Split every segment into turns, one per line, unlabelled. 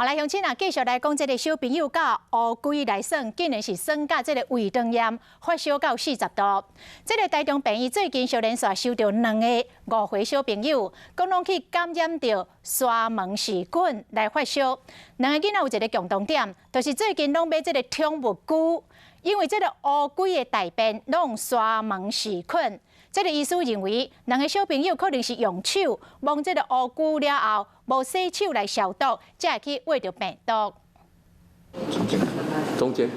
好来，乡亲啊，继续来讲这个小朋友甲乌龟来耍，竟然是耍甲这个胃肠炎发烧到40度。这个台中病院最近小连续收到2个5岁小朋友，讲拢去感染到沙门氏菌来发烧。2个囡仔有一个共同点，就是最近拢买这个宠物菇，因为这个乌龟的大便拢有沙门氏菌。 这个医师认为，2个小朋友可能是用手摸这个乌龟了后，无洗手来消毒，才会去握到病毒。
中间。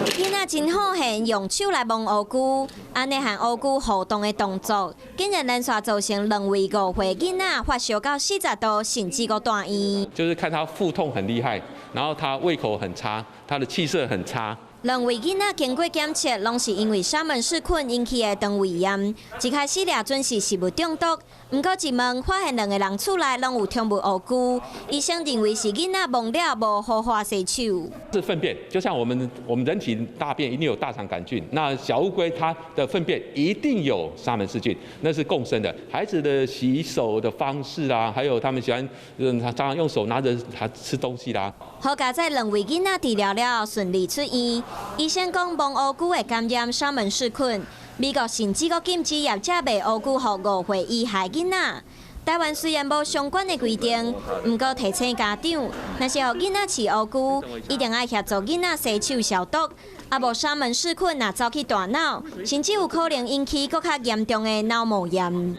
囡仔真好闲，用手来摸乌龟，安尼和乌龟互动的动作，竟然连续造成2位5岁囡仔发烧到40度，甚至个大医。
就是看他腹痛很厉害，然后他胃口很差，他的气色很差。
2位囡仔经过检测，拢是因为沙门氏菌引起的肠胃炎。一开始俩准是食物中毒，不过一问发现2个人厝内拢有宠物乌龟，医生认为是囡仔摸了无好好洗手。
是粪便，就像我们人体大便一定有大肠杆菌，那小乌龟它的粪便一定有沙门氏菌，那是共生的。孩子的洗手的方式啊，还有他们喜欢他常常用手拿着它吃东西啦。
好在2位囡仔治疗了后顺利出院。 医生讲，摸乌龟会感染沙门氏菌。美国甚至阁禁止业者卖乌龟予5岁以下囡仔。台湾虽然无相关的规定，不过提醒家长，若是予囡仔饲乌龟，一定要协助囡仔洗手消毒。啊，无沙门氏菌若走去大脑，甚至有可能引起更较严重的脑膜炎。